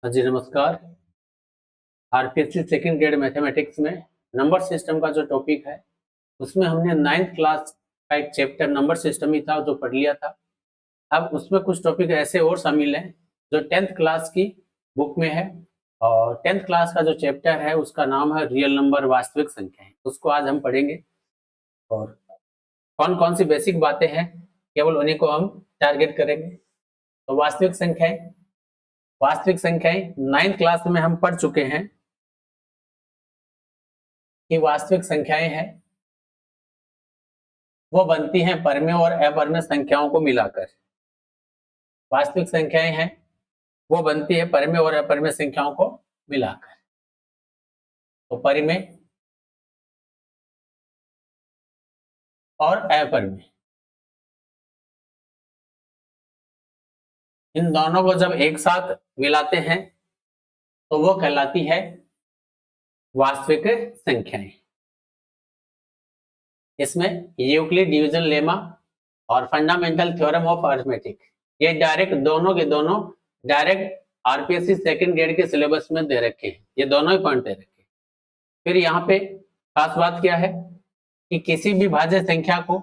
हाँ जी, नमस्कार। RPSC second grade mathematics में नंबर सिस्टम का जो टॉपिक है उसमें हमने 9th क्लास का एक चैप्टर नंबर सिस्टम ही था जो पढ़ लिया था। अब उसमें कुछ टॉपिक ऐसे और शामिल हैं जो 10th क्लास की बुक में है, और 10th क्लास का जो चैप्टर है उसका नाम है रियल नंबर, वास्तविक संख्याएं। उसको आज हम पढ़ेंगे और कौन कौन सी बेसिक बातें हैं केवल उन्हीं को हम टारगेट करेंगे। तो वास्तविक संख्याएं 9th क्लास में हम पढ़ चुके हैं कि वास्तविक संख्याएं हैं वो बनती हैं परमे और अपर्मे संख्याओं को मिलाकर। वास्तविक संख्याएं हैं वो बनती है परमे और अपर्मे संख्याओं को मिलाकर। तो परिमेय और अपर्मेय, इन दोनों को जब एक साथ मिलाते हैं तो वो कहलाती है वास्तविक संख्याएं। इसमें यूक्लिड डिवीजन लेमा और फंडामेंटल थ्योरम ऑफ अरिथमेटिक, ये डायरेक्ट दोनों के दोनों डायरेक्ट आरपीएससी सेकंड ग्रेड के सिलेबस में दे रखे हैं। ये दोनों ही पॉइंट दे रखे हैं। फिर यहाँ पे खास बात क्या है कि किसी भी भाज्य संख्या को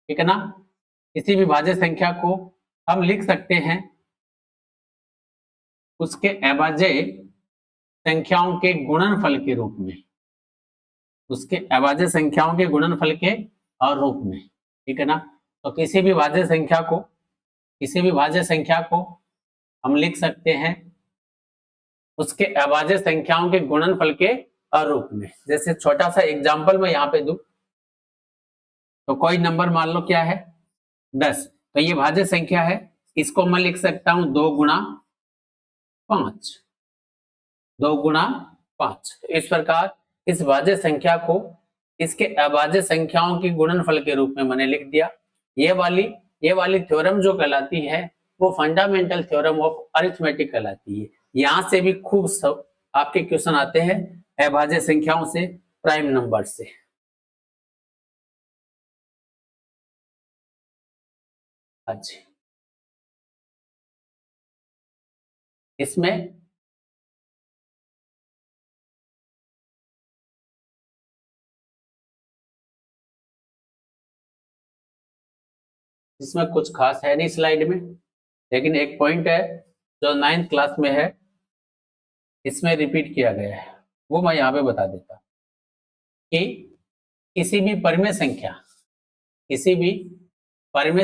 ठीक है ना, किसी भी भाज्य संख्या को हम लिख सकते हैं उसके अभाज्य संख्याओं के गुणनफल के रूप में, उसके अभाज्य संख्याओं के गुणनफल के और रूप में, ठीक है ना। तो किसी भी भाज्य संख्या को हम लिख सकते हैं उसके अभाज्य संख्याओं के गुणनफल के रूप में। जैसे छोटा सा एग्जांपल मैं यहाँ पे दूं तो कोई नंबर मान लो क्या है 10, तो ये भाज्य संख्या है, इसको मैं लिख सकता हूं 2 गुणा 5। इस प्रकार इस भाज्य संख्या को इसके अभाज्य संख्याओं की गुणनफल के रूप में मैंने लिख दिया। ये वाली थ्योरम जो कहलाती है वो फंडामेंटल थ्योरम ऑफ अरिथमेटिक कहलाती है। यहां से भी खूब आपके क्वेश्चन आते हैं अभाज्य संख्याओं से, प्राइम नंबर से। अच्छा, इसमें कुछ खास है नहीं स्लाइड में, लेकिन एक पॉइंट है जो 9th क्लास में है, इसमें रिपीट किया गया है, वो मैं यहाँ पे बता देता कि किसी भी परिमेय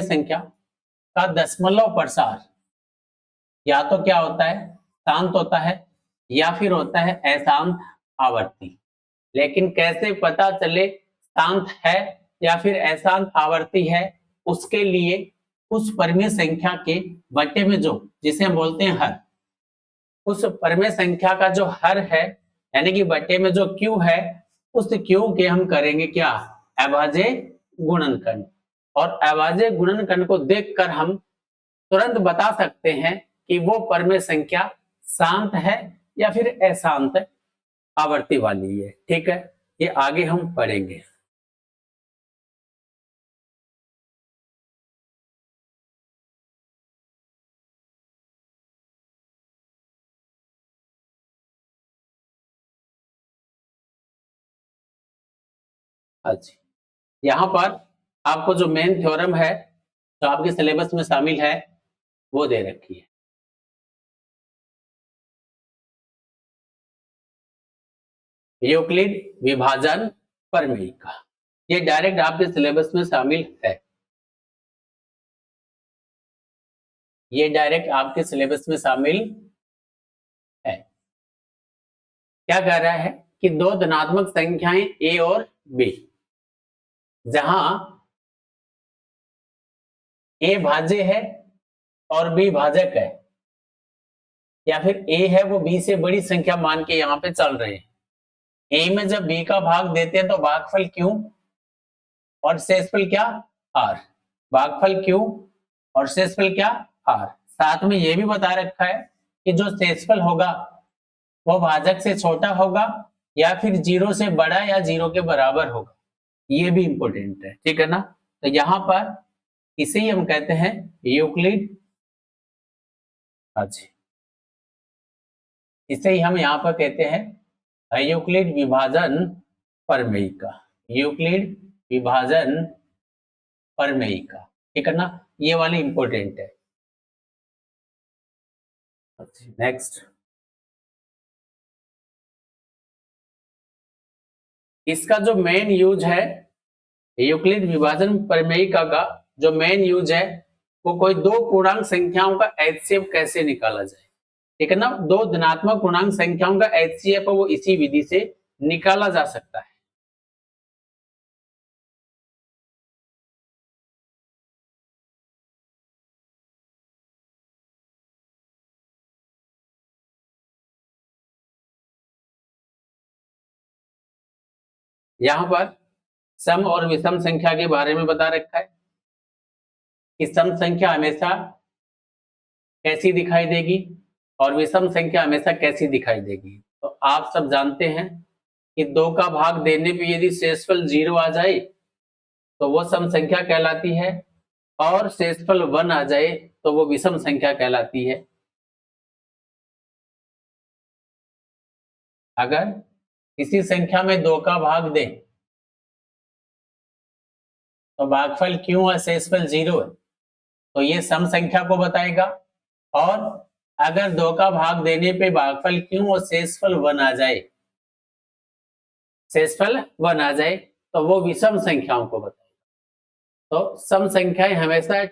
संख्या का दशमलव प्रसार या तो क्या होता है, शांत होता है या फिर होता है अशांत आवर्ती। लेकिन कैसे पता चले शांत है या फिर अशांत आवर्ती है, उसके लिए उस परिमेय संख्या के बट्टे में जो, जिसे हम बोलते हैं हर, उस परिमेय संख्या का जो हर है यानी कि बट्टे में जो क्यू है, उस क्यू के हम करेंगे क्या, अभाज्य गुणनखंड। और अभाज्य गुणनखंड को देखकर हम तुरंत बता सकते हैं कि वो परिमेय संख्या शांत है या फिर अशांत आवर्ती वाली है। ठीक है, ये आगे हम पढ़ेंगे। अच्छा, यहाँ पर आपको जो मेन थ्योरम है जो आपके सिलेबस में शामिल है वो दे रखी है। यूक्लिड विभाजन प्रमेय का, ये डायरेक्ट आपके सिलेबस में शामिल है। ये डायरेक्ट आपके सिलेबस में शामिल है। क्या कह रहा है कि दो धनात्मक संख्याएं ए और बी, जहां ए भाज्य है और बी भाजक है, या फिर ए है वो बी से बड़ी संख्या मान के यहाँ पे चल रहे हैं। ए में जब बी का भाग देते हैं तो भागफल क्यों और शेषफल क्या, आर। भागफल क्यों और शेषफल क्या, आर। साथ में यह भी बता रखा है कि जो शेषफल होगा वो भाजक से छोटा होगा या फिर 0 से बड़ा या 0 के बराबर होगा। ये भी इंपॉर्टेंट है, ठीक है ना। तो यहाँ पर इसे ही हम कहते हैं यूक्लिड हाँ जी, इसे ही हम यहाँ पर कहते हैं यूक्लिड विभाजन प्रमेयिका। यूक्लिड विभाजन प्रमेयिका, ठीक है ना, ये वाली इंपॉर्टेंट है। नेक्स्ट, इसका जो मेन यूज है, यूक्लिड विभाजन प्रमेयिका का जो मेन यूज है, वो कोई दो पूर्णांक संख्याओं का एचसीएफ कैसे निकाला जाए, ठीक है ना। दो धनात्मक पूर्णांक संख्याओं का एचसीएफ वो इसी विधि से निकाला जा सकता है। यहां पर सम और विषम संख्या के बारे में बता रखा है कि सम संख्या हमेशा कैसी दिखाई देगी और विषम संख्या हमेशा कैसी दिखाई देगी। तो आप सब जानते हैं कि 2 का भाग देने पे यदि शेषफल 0 आ जाए तो वो सम संख्या कहलाती है, और शेषफल 1 आ जाए तो वो विषम संख्या कहलाती है। अगर किसी संख्या में 2 का भाग दें तो भागफल क्यों है, शेषफल 0 है, तो ये सम संख्या को बताएगा। और अगर 2 का भाग देने पे भागफल क्यों और शेषफल 1 आ जाए, शेषफल 1 आ जाए तो वो विषम संख्याओं को बताएगा। तो सम संख्याएं हमेशा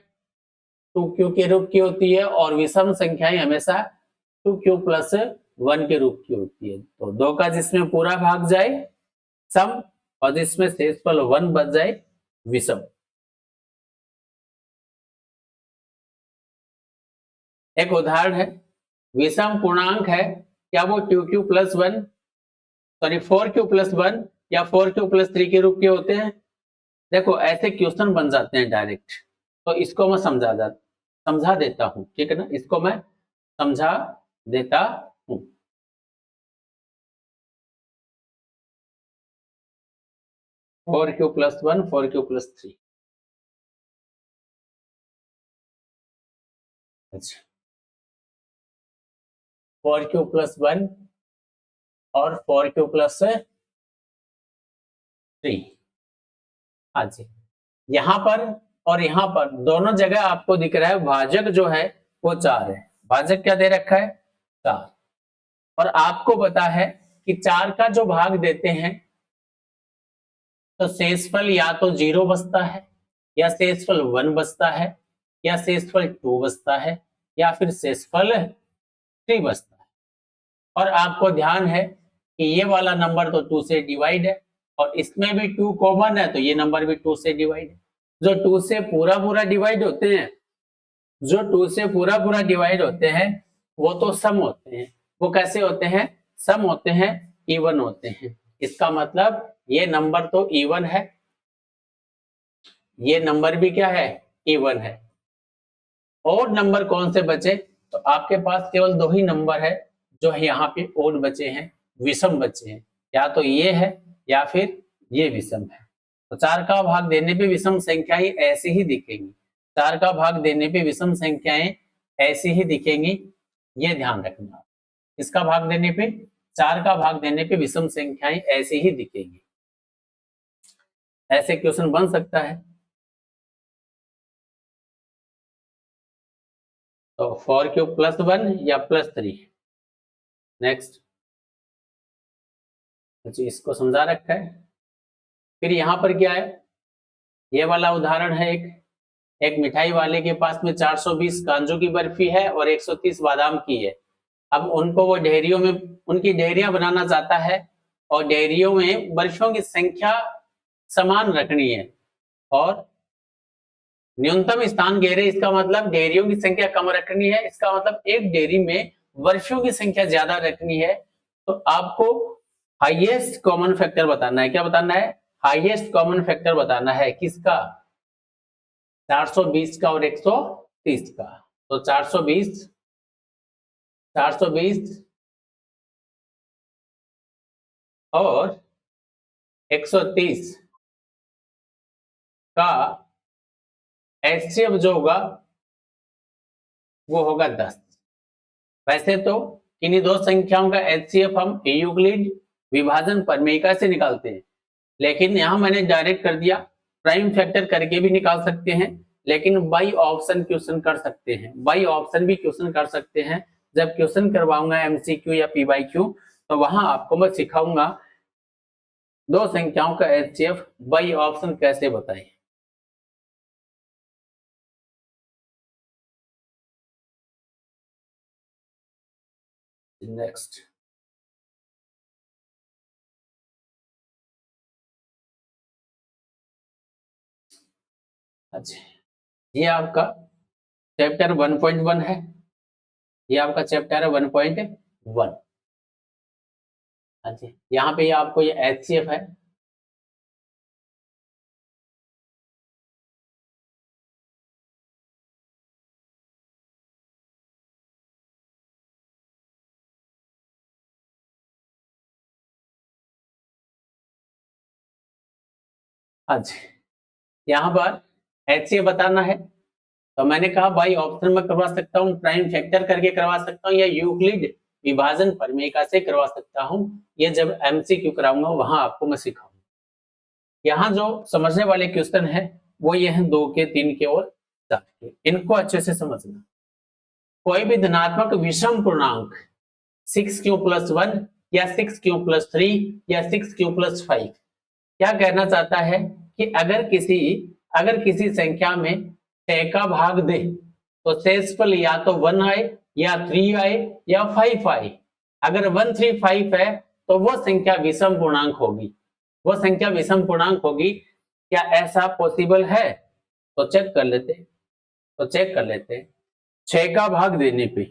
2q के रूप की होती है और विषम संख्याएं हमेशा 2q प्लस 1 के रूप की होती है। तो 2 का जिसमें पूरा भाग जाए सम, और जिसमें शेषफल 1 बच जाए विषम। एक उदाहरण है, विषम पूर्णांक है, क्या वो 2q plus 1 sorry 4q plus 1 या 4q प्लस 3 के रूप के होते हैं। देखो ऐसे क्वेश्चन बन जाते हैं डायरेक्ट, तो इसको मैं समझा देता हूं, ठीक है ना, इसको मैं समझा देता हूं। 4q प्लस 1 4q प्लस 3, अच्छा 4q प्लस 1 और 4q प्लस 3, हाँ जी। यहाँ पर और यहाँ पर दोनों जगह आपको दिख रहा है भाजक जो है वो 4 है। भाजक क्या दे रखा है, 4। और आपको पता है कि 4 का जो भाग देते हैं तो शेषफल या तो 0 बचता है, या शेषफल 1 बचता है, या शेषफल 2 बचता है, या फिर शेषफल 3 बचता है। और आपको ध्यान है कि ये वाला नंबर तो 2 से डिवाइड है, और इसमें भी 2 कॉमन है तो ये नंबर भी 2 से डिवाइड है। जो 2 से पूरा पूरा डिवाइड होते हैं, जो 2 से पूरा पूरा डिवाइड होते हैं वो तो सम होते हैं। वो कैसे होते हैं, सम होते हैं, इवन होते हैं। इसका मतलब ये नंबर तो इवन है, ये नंबर भी क्या है, इवन है। और नंबर कौन से बचे, तो आपके पास केवल 2 ही नंबर है जो यहाँ पे ओड बचे हैं, विषम बचे हैं, या तो ये है या फिर ये विषम है। तो 4 का भाग देने पे विषम संख्याएं ऐसे ही दिखेंगी, 4 का भाग देने पे विषम संख्याएं ऐसे ही दिखेंगी, ये ध्यान रखना। इसका भाग देने पे, 4 का भाग देने पे विषम संख्याएं ऐसे ही दिखेंगी। ऐसे क्वेश्चन बन सकता है। तो 4q प्लस 1 या प्लस 3। नेक्स्ट, जी इसको समझा रखा है। फिर यहाँ पर क्या है, ये वाला उदाहरण है, एक मिठाई वाले के पास में 420 काजू की बर्फी है और 130 बादाम की है। अब उनको वो डेयरियों में उनकी डेयरियां बनाना चाहता है, और डेयरियों में बर्फियों की संख्या समान रखनी है और न्यूनतम स्थान घेरे। इसका मतलब डेयरियों की संख्या कम रखनी है, इसका मतलब एक डेयरी में बर्फियों की संख्या ज्यादा रखनी है। तो आपको हाईएस्ट कॉमन फैक्टर बताना है। क्या बताना है, हाईएस्ट कॉमन फैक्टर बताना है, किसका, 420 का और 130 का। तो 420 और 130 का एचसीएफ जो होगा वो होगा 10। वैसे तो इन्हीं दो संख्याओं का एचसीएफ हम यूक्लिड विभाजन प्रमेयिका से निकालते हैं, लेकिन यहां मैंने डायरेक्ट कर दिया, प्राइम फैक्टर करके भी निकाल सकते हैं, लेकिन बाई ऑप्शन क्वेश्चन कर सकते हैं, बाई ऑप्शन भी क्वेश्चन कर सकते हैं। जब क्वेश्चन करवाऊंगा एमसीक्यू या पी बाई क्यू, तो वहां आपको मैं सिखाऊंगा दो संख्याओं का एचसीएफ बाई ऑप्शन कैसे बताएं। नेक्स्ट, अच्छा, ये आपका चैप्टर 1.1 है, ये आपका चैप्टर है 1.1। अच्छा, यहाँ पे आपको ये एचसीएफ है, अच्छा, यहाँ पर एचसीएफ बताना है, तो मैंने कहा बाई ऑप्शन में करवा सकता हूँ, प्राइम फैक्टर करके करवा सकता हूँ, या यूक्लिड विभाजन प्रमेयिका से करवा सकता हूँ। ये जब एमसीक्यू कराऊंगा वहां आपको मैं सिखाऊंगा। यहाँ जो समझने वाले क्वेश्चन है वो ये है 2 के, 3 के और 7 के, इनको अच्छे से समझना। कोई भी धनात्मक विषम पूर्णांक 6q+1 या 6q+3 या 6q+5 क्या कहना चाहता है कि अगर किसी संख्या में 6 का भाग दे तो शेषफल या तो 1 आए या 3 आए या 5 आए। अगर 1, 3, 5 है तो वो संख्या विषम पूर्णांक होगी, वो संख्या विषम पूर्णांक होगी। क्या ऐसा पॉसिबल है? तो चेक कर लेते, 6 का भाग देने पे,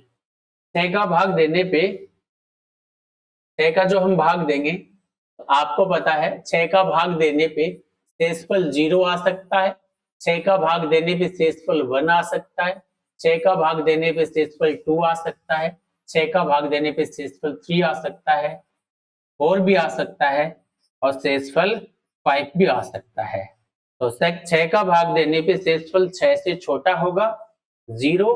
6 का भाग देने पे, 6 का जो हम भाग देंगे, तो आपको पता है 6 का भाग देने पे शेषफल 0 आ सकता है, 6 का भाग देने पे शेषफल 1 आ सकता है, 6 का भाग देने पे शेषफल 2 आ सकता है, 6 का भाग देने पे शेषफल 3 आ सकता है, 4 भी आ सकता है, और शेषफल 5 भी आ सकता है। तो 6 का भाग देने पे शेषफल 6 से छोटा होगा, 0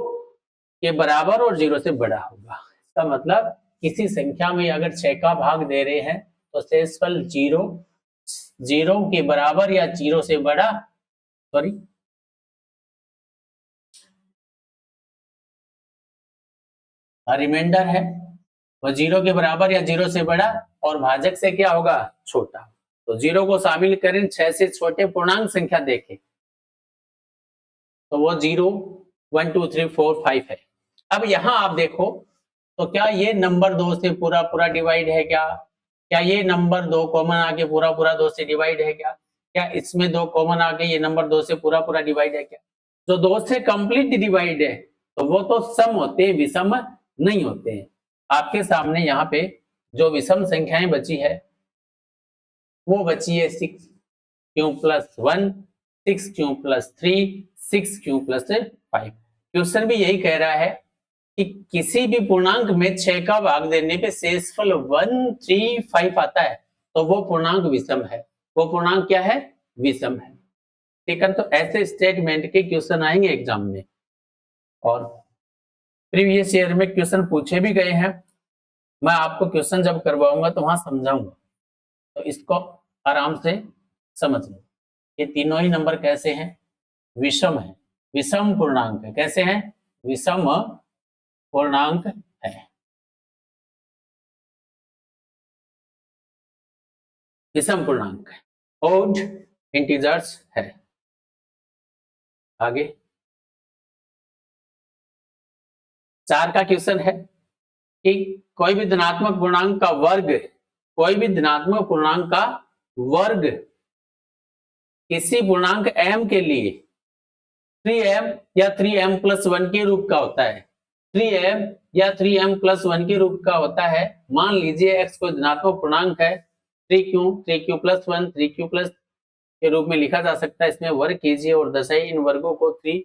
के बराबर और 0 से बड़ा होगा। इसका मतलब किसी संख्या में अगर 6 का भाग दे रहे हैं तो शेषफल 0 के बराबर या 0 से बड़ा, सॉरी, रिमाइंडर है वो 0 के बराबर या 0 से बड़ा, और भाजक से क्या होगा? छोटा। तो 0 को शामिल करें, 6 से छोटे पूर्णांक संख्या देखें तो वो 0, 1, 2, 3, 4, 5 है। अब यहां आप देखो तो क्या ये नंबर 2 से पूरा पूरा डिवाइड है क्या? क्या ये नंबर 2 कॉमन आके पूरा पूरा 2 से डिवाइड है क्या? क्या इसमें 2 कॉमन आके ये नंबर 2 से पूरा पूरा डिवाइड है क्या? जो 2 से कंप्लीट डिवाइड है तो वो तो सम होते हैं, विषम नहीं होते हैं। आपके सामने यहाँ पे जो विषम संख्याएं बची है वो बची है 6q+1, 6q+3, 6q+5। क्वेश्चन भी यही कह रहा है कि किसी भी पूर्णांक में 6 का भाग देने पे शेषफल 1, 3, 5 आता है तो वो पूर्णांक विषम है। वो पूर्णांक क्या है? विषम है। ठीक है, तो ऐसे स्टेटमेंट के क्वेश्चन आएंगे एग्जाम में, और प्रीवियस ईयर में क्वेश्चन पूछे भी गए हैं। मैं आपको क्वेश्चन जब करवाऊंगा तो वहां समझाऊंगा, तो इसको आराम से समझ लो। ये तीनों ही नंबर कैसे हैं? विषम है, विषम पूर्णांक है। कैसे हैं? विषम पूर्णांक है। विषम पूर्णांक है, ओड इंटीजर्स है। आगे 4 का क्वेश्चन है कि कोई भी धनात्मक पूर्णांक का वर्ग, कोई भी धनात्मक पूर्णांक का वर्ग किसी पूर्णांक m के लिए 3m या 3m+1 के रूप का होता है। 3m या 3m+1 के रूप का होता है। मान लीजिए x कोई धनात्मक पूर्णांक है, 3q, 3q+1, 3q+ के रूप में लिखा जा सकता है। इसमें वर्ग कीजिए और दशाई इन वर्गों को 3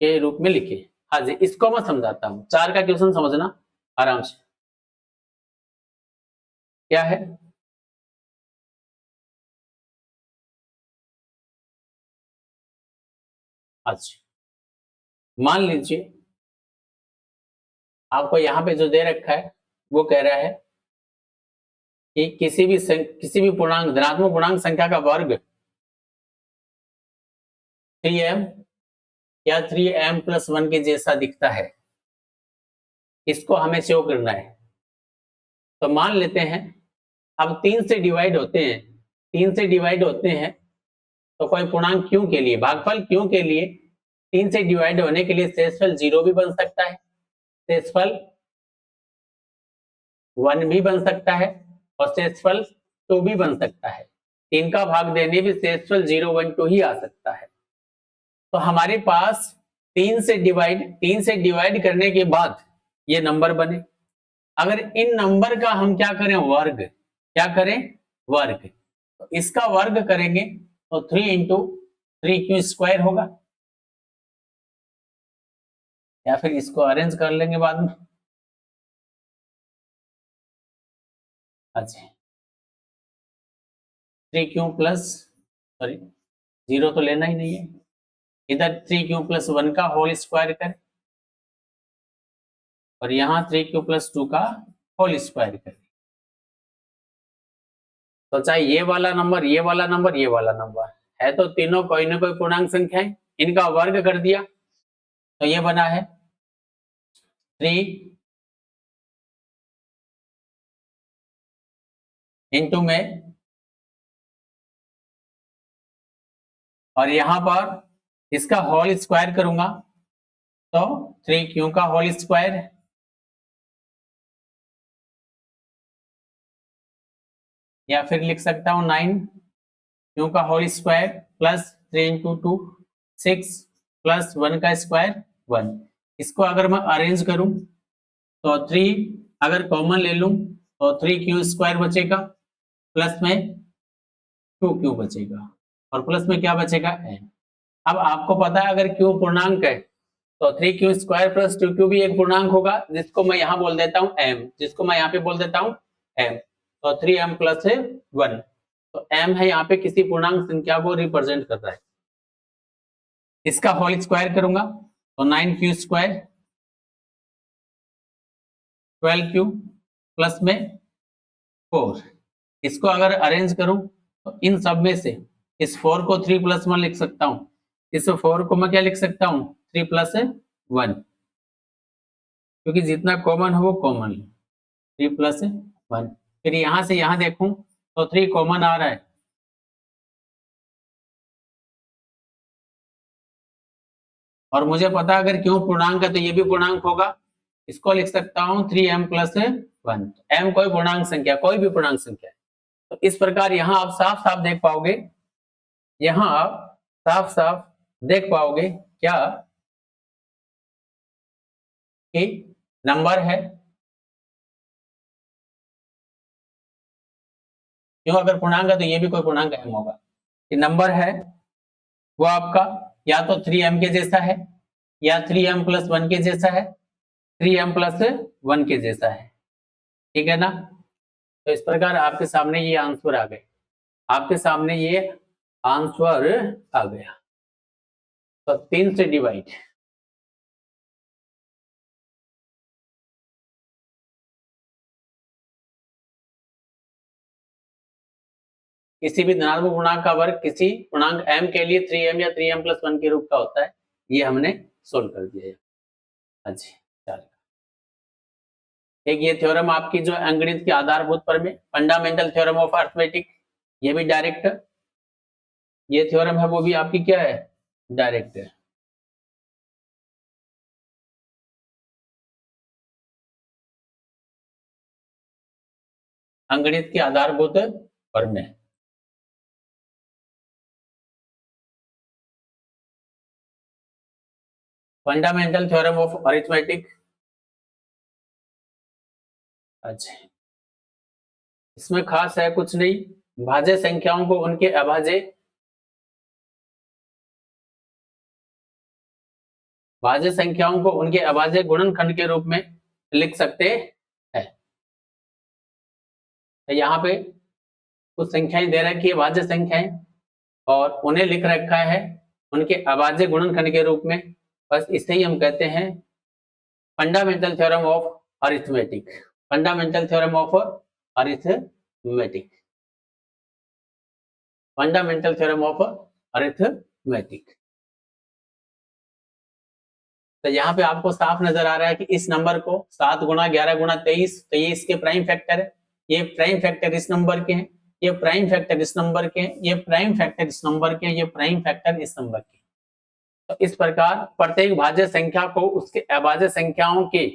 के रूप में लिखिए। हाँ जी, इसको मैं समझाता हूँ। 4 का क्वेश्चन समझना आराम से। क्या है? अच्छा, मान लीजिए आपको यहाँ पे जो दे रखा है वो कह रहा है कि किसी भी पूर्णांक धनात्मक पूर्णांक संख्या का वर्ग 3m या 3m+1 के जैसा दिखता है, इसको हमें शो करना है। तो मान लेते हैं अब 3 से डिवाइड होते हैं तो कोई पूर्णांक q के लिए, भागफल q के लिए 3 से डिवाइड होने के लिए शेषफल 0 भी बन सकता है, शेषफल 1 भी बन सकता है और शेषफल 2 भी बन सकता है। 3 का भाग देने भी शेषफल 0, 1, 2 ही आ सकता है। तो हमारे पास 3 से डिवाइड करने के बाद ये नंबर बने। अगर इन नंबर का हम क्या करें, वर्ग, तो इसका वर्ग करेंगे तो 3 इंटू 3q² होगा, या फिर इसको अरेंज कर लेंगे बाद में। अच्छा 3q+, 0 तो लेना ही नहीं है, इधर 3q+1 का होल स्क्वायर करें और यहाँ 3q+2 का होल स्क्वायर करें। तो चाहे ये वाला नंबर है तो तीनों कोई ना कोई पूर्णांक संख्या है, इनका वर्ग कर दिया तो ये बना है 3 इंटू में, और यहां पर इसका होल स्क्वायर करूंगा तो 3q का होल स्क्वायर, या फिर लिख सकता हूं 9q का whole square plus 3 into 2 6 plus 1 का स्क्वायर 1। इसको अगर मैं अरेंज करूं तो 3 अगर कॉमन ले लूं तो 3q² बचेगा, प्लस में 2q बचेगा और प्लस में क्या बचेगा n। अब आपको पता है अगर q पूर्णांक है तो 3q² प्लस 2q भी एक पूर्णांक होगा, जिसको मैं यहाँ बोल देता हूँ m, m। तो 3m+1, तो m है यहाँ पे किसी पूर्णांक संख्या को रिप्रेजेंट कर रहा है। इसका होल स्क्वायर करूंगा तो 9q² 12q प्लस में 4। इसको अगर अरेंज करूं तो इन सब में से इस 4 को 3+1 लिख सकता हूं, इस 4 को मैं क्या लिख सकता हूं 3+1, क्योंकि जितना कॉमन हो वो कॉमन, 3+1। फिर यहां से यहां देखूं तो 3 कॉमन आ रहा है, और मुझे पता अगर क्यों पूर्णांक है तो ये भी पूर्णांक होगा, इसको लिख सकता हूं 3m+1। m कोई पूर्णांक संख्या, कोई भी पूर्णांक संख्या है। तो इस प्रकार यहां आप साफ साफ देख पाओगे, क्या कि नंबर है, क्यों अगर पूर्णांक है तो ये भी कोई पूर्णांक m होगा। ये नंबर है वो आपका या तो 3m के जैसा है, या 3m+1 के जैसा है, 3m+1 के जैसा है, ठीक है ना। तो इस प्रकार आपके सामने ये आंसर आ गए, तो 3 से डिवाइड, किसी भी धनात्मक पूर्णांक का वर्ग किसी पूर्णांक m के लिए 3m या 3m+1 के रूप का होता है, ये हमने सोल्व कर दिया है। अच्छा एक ये थ्योरम आपकी जो अंकगणित के आधारभूत पर में फंडामेंटल थ्योरम ऑफ अरिथमेटिक, ये भी डायरेक्ट, ये थ्योरम है वो भी आपकी क्या है, डायरेक्ट है। अंकगणित के आधारभूत पर में फंडामेंटल थ्योरम ऑफ अरिथमेटिक। अच्छा इसमें खास है कुछ नहीं, भाज्य संख्याओं को उनके अभाज्य गुणनखंड के रूप में लिख सकते हैं। तो यहाँ पे कुछ संख्याएं दे रखी है भाज्य संख्याएं, और उन्हें लिख रखा है उनके अभाज्य गुणनखंड के रूप में, बस इसे ही हम कहते हैं fundamental theorem of arithmetic, fundamental theorem of arithmetic, fundamental theorem of arithmetic. तो यहाँ पे आपको साफ नजर आ रहा है कि इस नंबर को 7 गुणा 11 गुणा 23, तो ये इसके प्राइम फैक्टर है, ये प्राइम फैक्टर इस नंबर के हैं, ये प्राइम फैक्टर इस नंबर के हैं, ये प्राइम फैक्टर इस नंबर के हैं, ये प्राइम फैक्टर इस नंबर के। तो इस प्रकार प्रत्येक भाज्य संख्या को उसके अभाज्य संख्याओं के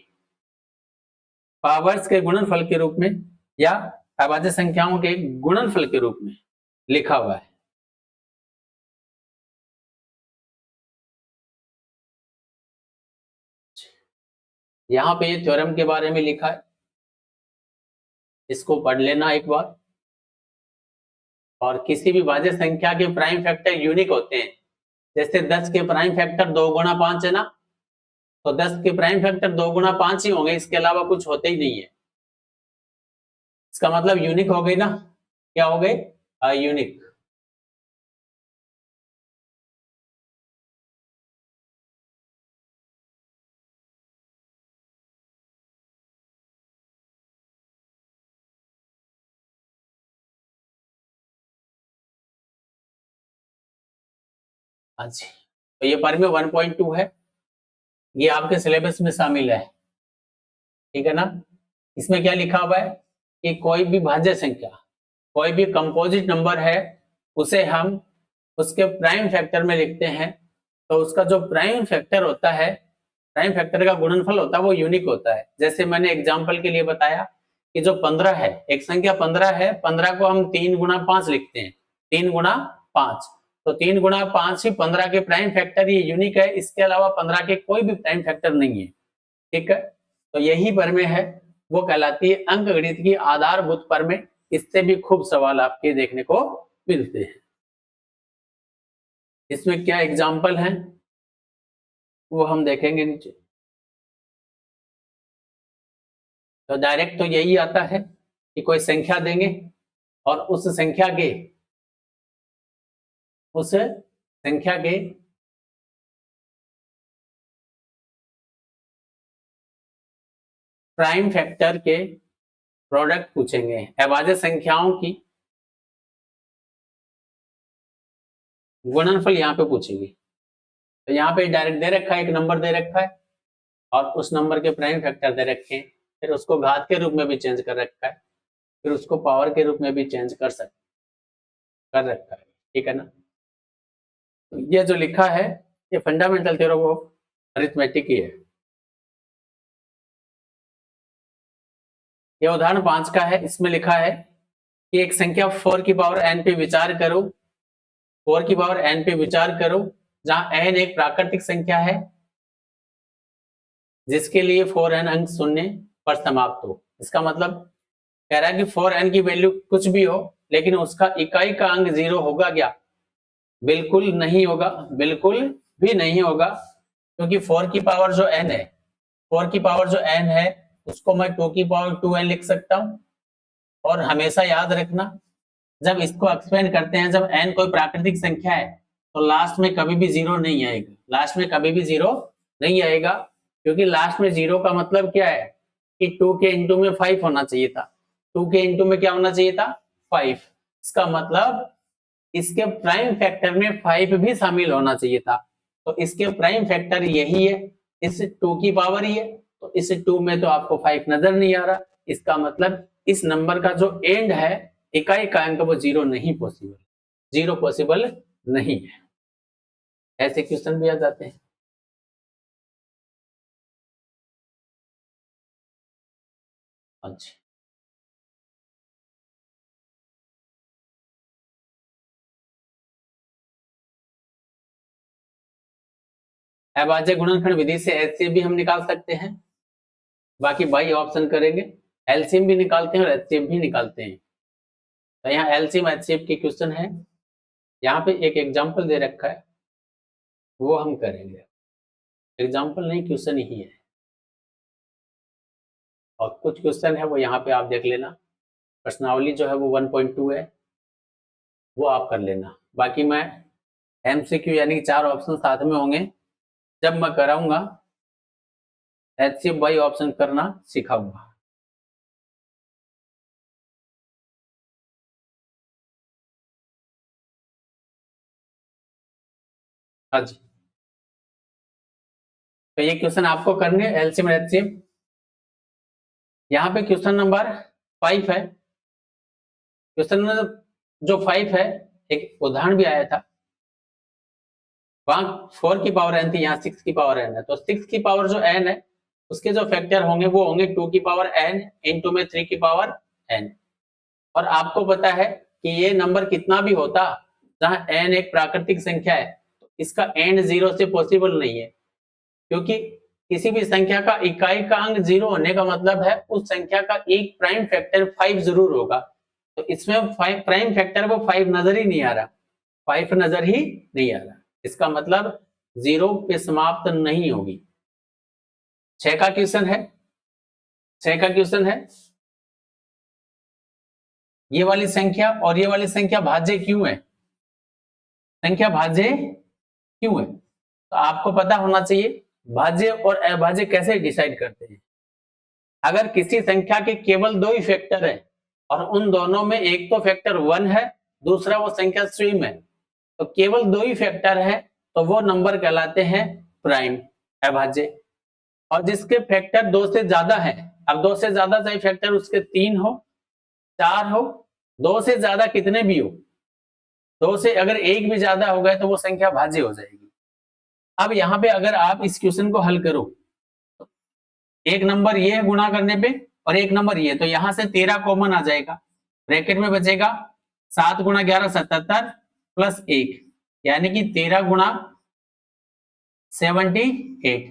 पावर्स के गुणनफल के रूप में या अभाज्य संख्याओं के गुणनफल के रूप में लिखा हुआ है। यहां पे ये थ्योरम के बारे में लिखा है, इसको पढ़ लेना एक बार। और किसी भी भाज्य संख्या के प्राइम फैक्टर यूनिक होते हैं, जैसे 10 के प्राइम फैक्टर 2 गुणा 5 है ना, तो 10 के प्राइम फैक्टर 2 गुणा 5 ही होंगे, इसके अलावा कुछ होते ही नहीं है। इसका मतलब यूनिक हो गई ना, क्या हो गई? यूनिक। हाँ जी, तो ये पर में 1.2 है, ये आपके सिलेबस में शामिल है, ठीक है ना। इसमें क्या लिखा हुआ है कि कोई भी भाज्य संख्या, कोई भी कंपोजिट नंबर है, उसे हम उसके प्राइम फैक्टर में लिखते हैं, तो उसका जो प्राइम फैक्टर होता है, प्राइम फैक्टर का गुणनफल होता है, वो यूनिक होता है। जैसे मैंने एग्जांपल के लिए बताया कि जो 15 है, एक संख्या 15 है, 15 को हम 3 गुणा 5 लिखते हैं, 3 गुणा 5, तो 3 गुणा 5 ही 15 के प्राइम फैक्टर, ये यूनिक है, इसके अलावा 15 के कोई भी प्राइम फैक्टर नहीं है, ठीक है। तो यही परमें है, वो कहलाती है अंकगणित की आधारभूत परमें। इससे भी खूब सवाल आपके देखने को मिलते हैं। इसमें क्या एग्जाम्पल हैं वो हम देखेंगे नीचे। तो डायरेक्ट तो यही आता है कि कोई संख्या देंगे और उस संख्या के प्राइम फैक्टर के प्रोडक्ट पूछेंगे, अभाज्य संख्याओं की गुणनफल यहाँ पे पूछेंगे। तो यहाँ पे डायरेक्ट दे रखा है, एक नंबर दे रखा है और उस नंबर के प्राइम फैक्टर दे रखे हैं, फिर उसको घात के रूप में भी चेंज कर रखा है, फिर उसको पावर के रूप में भी चेंज कर रखा है, ठीक है ना। तो ये जो लिखा है ये फंडामेंटल थ्योरम ऑफ अरिथमेटिक ही है। ये उदाहरण 5 का है, इसमें लिखा है कि एक संख्या 4 की पावर n पे विचार करो, 4 की पावर n पे विचार करो, जहां n एक प्राकृतिक संख्या है जिसके लिए 4n अंक शून्य पर समाप्त हो। इसका मतलब कह रहा है कि 4n की वैल्यू कुछ भी हो, लेकिन उसका इकाई का अंक 0 होगा क्या? बिल्कुल नहीं होगा, बिल्कुल भी नहीं होगा, क्योंकि 4 की पावर जो n है, 4 की पावर जो n है, उसको मैं 2 की पावर 2n लिख सकता हूं। और हमेशा याद रखना, जब इसको एक्सपेंड करते हैं, जब n कोई प्राकृतिक संख्या है, तो लास्ट में कभी भी 0 नहीं आएगा, लास्ट में कभी भी 0 नहीं आएगा, क्योंकि लास्ट में 0 का मतलब क्या है कि 2 के इंटू में 5 होना चाहिए था, 2 के इंटू में क्या होना चाहिए था? 5। इसका मतलब इसके प्राइम फैक्टर में 5 भी शामिल होना चाहिए था, तो इसके प्राइम फैक्टर यही है, इस 2 की पावर ही है, तो इस 2 में तो आपको 5 नजर नहीं आ रहा। इसका मतलब इस नंबर का जो एंड है, इकाई का अंक, वो 0 नहीं पॉसिबल, 0 पॉसिबल नहीं है। ऐसे क्वेश्चन भी आ जाते हैं। अच्छा, अभाज्य गुणनखंड विधि से एचसीएफ भी हम निकाल सकते हैं, बाकी बाई ऑप्शन करेंगे। एलसीएम भी निकालते हैं और एचसीएफ भी निकालते हैं। तो यहाँ एलसीएम एचसीएफ के क्वेश्चन है, यहाँ पे एक एग्जांपल दे रखा है, वो हम करेंगे। एग्जांपल नहीं, क्वेश्चन ही है, और कुछ क्वेश्चन है वो यहाँ पे आप देख लेना। प्रश्नावली जो है वो 1.2 है, वो आप कर लेना। बाकी मैं एमसीक्यू यानी 4 ऑप्शन साथ में होंगे, जब मैं कराऊंगा एचसीएफ बाई ऑप्शन करना सिखाऊंगा। हाँ जी, तो ये क्वेश्चन आपको करने एलसीएम और एचसीएफ। यहाँ पे क्वेश्चन नंबर 5 है। क्वेश्चन जो 5 है, एक उदाहरण भी आया था, वहां 4 की पावर n थी, यहाँ 6 की पावर n है। तो 6 की पावर जो n है उसके जो फैक्टर होंगे वो होंगे 2 की पावर n इंटू में 3 की पावर n। और आपको पता है कि ये नंबर कितना भी होता, जहां n एक प्राकृतिक संख्या है, तो इसका एंड 0 से पॉसिबल नहीं है, क्योंकि किसी भी संख्या का इकाई का अंक 0 होने का मतलब है उस संख्या का एक प्राइम फैक्टर 5 जरूर होगा। तो इसमें 5 प्राइम फैक्टर वो 5 नजर ही नहीं आ रहा, 5 नजर ही नहीं आ रहा, इसका मतलब 0 पे समाप्त नहीं होगी। 6 का क्वेश्चन है, 6 का क्वेश्चन है, ये वाली संख्या और ये वाली संख्या भाज्य क्यों है? संख्या भाज्य क्यों है? तो आपको पता होना चाहिए भाज्य और अभाज्य कैसे डिसाइड करते हैं। अगर किसी संख्या के केवल 2 ही फैक्टर है और उन दोनों में एक तो फैक्टर 1 है, दूसरा वो संख्या स्ट्रीम है, तो केवल 2 ही फैक्टर है तो वो नंबर कहलाते हैं प्राइम, अभाज्य। और जिसके फैक्टर 2 से ज्यादा है, अब 2 से ज्यादा चाहे फैक्टर उसके 3 हो, 4 हो, 2 से ज्यादा कितने भी हो, 2 से अगर एक भी ज्यादा हो गए तो वो संख्या भाज्य हो जाएगी। अब यहाँ पे अगर आप इस क्वेश्चन को हल करो, एक नंबर ये है गुणा करने पे और एक नंबर ये, तो यहां से 13 कॉमन आ जाएगा, ब्रैकेट में बचेगा 7 गुणा 11 77 प्लस 1, यानी कि 13 गुणा 78।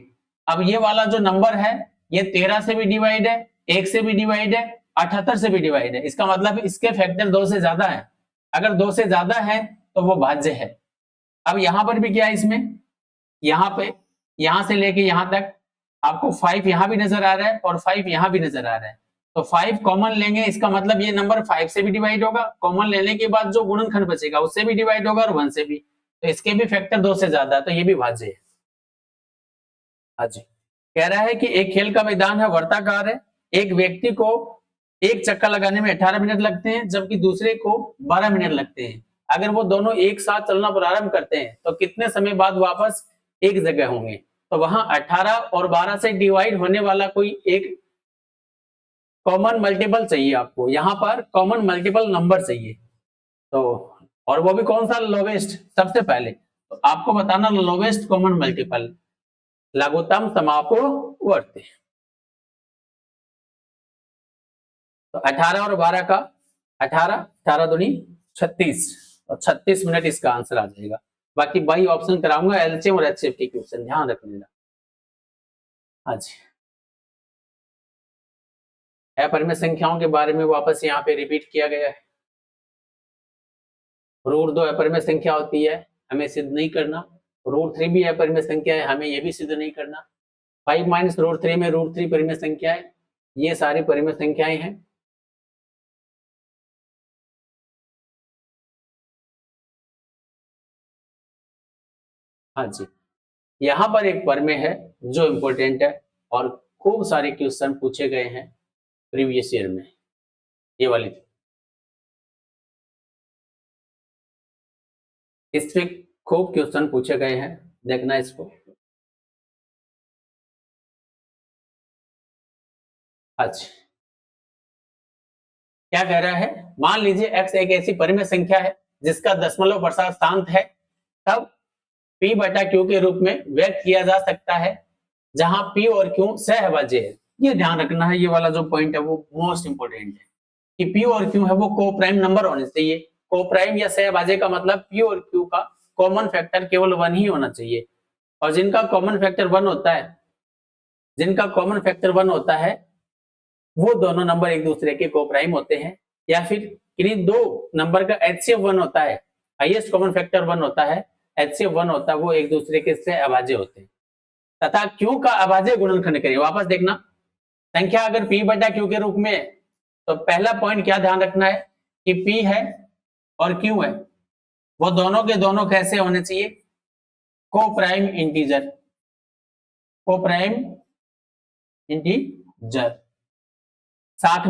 अब ये वाला जो नंबर है ये 13 से भी डिवाइड है, 1 से भी डिवाइड है, 78 से भी डिवाइड है, इसका मतलब इसके फैक्टर 2 से ज्यादा है। अगर 2 से ज्यादा है तो वो भाज्य है। अब यहां पर भी क्या है, इसमें यहाँ पे यहां से लेके यहां तक आपको 5 यहां भी नजर आ रहा है और 5 यहां भी नजर आ रहा है, तो 5 कॉमन लेंगे, इसका मतलब ये नंबर 5 से भी डिवाइड होगा, कॉमन लेने के बाद जो गुणनखंड बचेगा उससे भी डिवाइड होगा और 1 से भी, तो इसके भी फैक्टर 2 से ज्यादा है, तो ये भी भाज्य है। हाँ जी, कह रहा है कि एक खेल का मैदान है, वर्ताकार है, एक व्यक्ति को एक चक्कर लगाने में 18 मिनट लगते हैं जबकि दूसरे को 12 मिनट लगते हैं। अगर वो दोनों एक साथ चलना प्रारंभ करते हैं तो कितने समय बाद वापस एक जगह होंगे? तो वहां 18 और 12 से डिवाइड होने वाला कोई एक कॉमन मल्टीपल चाहिए आपको, यहां पर कॉमन मल्टीपल नंबर चाहिए, तो और वो भी कौन सा? लोवेस्ट, सबसे पहले तो आपको बताना लोवेस्ट कॉमन मल्टीपल, लघुत्तम समापवर्ती। तो 18 और 12 का 18 दूनी 36 और 36 मिनट इसका आंसर आ जाएगा। बाकी बाई ऑप्शन कराऊंगा एलसीएम और एचसीएफ के क्वेश्चन, ध्यान रखना। हाँ जी, अपरिमेय संख्याओं के बारे में वापस यहाँ पे रिपीट किया गया है। रूट 2 अपरिमेय संख्या होती है, हमें सिद्ध नहीं करना। रूट 3 भी अपरिमेय संख्या है, हमें ये भी सिद्ध नहीं करना। 5 माइनस रूट 3 में रूट 3 परिमेय संख्या है, ये सारी परिमेय संख्याएं हैं। हाँ जी, यहाँ पर एक परिमेय है जो इंपॉर्टेंट है और खूब सारे क्वेश्चन पूछे गए हैं प्रीवियस ईयर में, ये वाली इस पे खूब क्वेश्चन पूछे गए हैं, देखना इसको। अच्छा, क्या कह रहा है? मान लीजिए x एक ऐसी परिमेय संख्या है जिसका दशमलव प्रसार शांत है, तब p बटा q के रूप में व्यक्त किया जा सकता है जहां p और q सहभाज्य है। ये ध्यान रखना है, ये वाला जो पॉइंट है वो मोस्ट इंपोर्टेंट है कि p और q है वो को प्राइम नंबर होने चाहिए। को प्राइम या सहभाज्य का मतलब p और q का कॉमन फैक्टर केवल 1 ही होना चाहिए, और जिनका कॉमन फैक्टर 1 होता है, जिनका कॉमन फैक्टर 1 होता है वो दोनों नंबर एक दूसरे के को प्राइम होते हैं, या फिर किन्हीं दो नंबर का एचसीएफ 1 होता है, हाईएस्ट कॉमन फैक्टर 1 होता है, एचसीएफ 1 होता है, वो एक दूसरे के से अभाज्य होते हैं। तथा क्यू का अभाज्य गुणनखंड करिए, वापस देखना संख्या अगर p बटा q के रूप में, तो पहला पॉइंट क्या ध्यान रखना है कि p है और q है, वो दोनों के दोनों कैसे होने चाहिए? को प्राइम इंटीजर, को प्राइम इंटीजर। साथ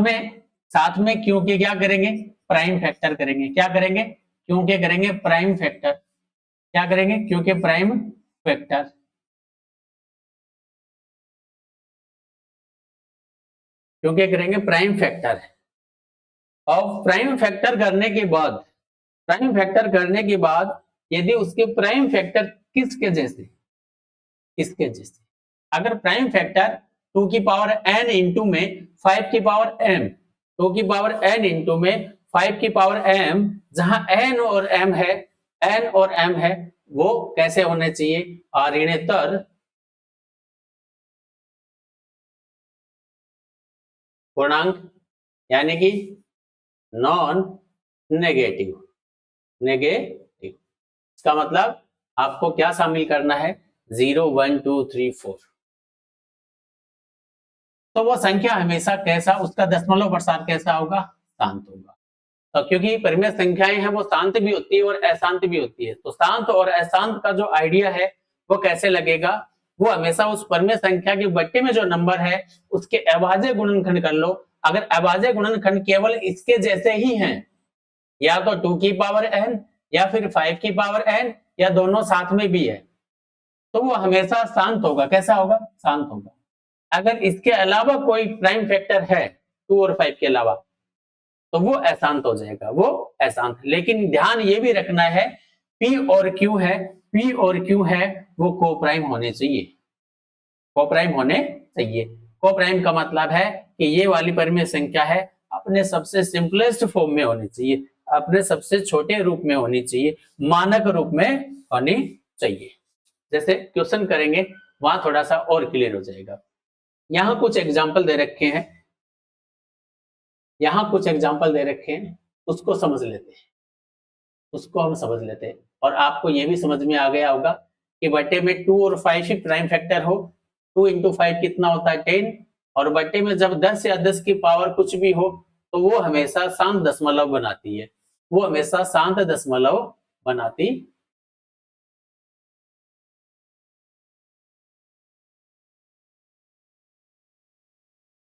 में क्यों के क्या करेंगे, प्राइम फैक्टर करेंगे। क्या करेंगे, क्यों के करेंगे प्राइम फैक्टर। क्या करेंगे, क्यों के प्राइम फैक्टर। क्योंकि करेंगे प्राइम फैक्टर। और प्राइम फैक्टर करने के बाद यदि उसके प्राइम फैक्टर किसके जैसे, इसके जैसे, अगर प्राइम फैक्टर 2 की पावर n इंटू में 5 की पावर m, 2 की पावर n इंटू में 5 की पावर m, जहां n और m है, n और m है, वो कैसे होने चाहिए, ऋणोत्तर पूर्णांक, यानी कि नॉन नेगेटिव। इसका मतलब आपको क्या शामिल करना है, 0 1 2 3 4। तो वो संख्या हमेशा कैसा, उसका दशमलव प्रसार कैसा होगा, शांत होगा। तो क्योंकि परिमेय संख्याएं हैं वो शांत भी होती है और अशांत भी होती है, तो शांत और अशांत का जो आइडिया है वो कैसे लगेगा, वो हमेशा उस परिमेय संख्या के बट्टे में जो नंबर है उसके अभाज्य गुणनखंड कर लो। अगर अभाज्य गुणनखंड केवल इसके जैसे ही हैं, या तो 2 की पावर n या फिर 5 की पावर n, या दोनों साथ में भी है, तो वो हमेशा शांत होगा। कैसा होगा, शांत होगा। अगर इसके अलावा कोई प्राइम फैक्टर है 2 और 5 के अलावा, तो वो अशांत हो जाएगा, वो अशांत। लेकिन ध्यान ये भी रखना है, P और Q है, P और Q है वो कोप्राइम होने चाहिए, कोप्राइम होने चाहिए। कोप्राइम का मतलब है कि ये वाली परिमेय संख्या है अपने सबसे सिंपलेस्ट फॉर्म में होनी चाहिए, अपने सबसे छोटे रूप में होनी चाहिए, मानक रूप में होनी चाहिए। जैसे क्वेश्चन करेंगे वहां थोड़ा सा और क्लियर हो जाएगा। यहाँ कुछ एग्जाम्पल दे रखे हैं, उसको समझ लेते हैं, उसको हम समझ लेते हैं। और आपको ये भी समझ में आ गया होगा कि बट्टे में 2 और 5 ही प्राइम फैक्टर हो, 2 इंटू 5 कितना होता है 10, और बट्टे में जब 10 या 10 की पावर कुछ भी हो तो वो हमेशा शांत दशमलव बनाती है, वो हमेशा शांत दशमलव बनाती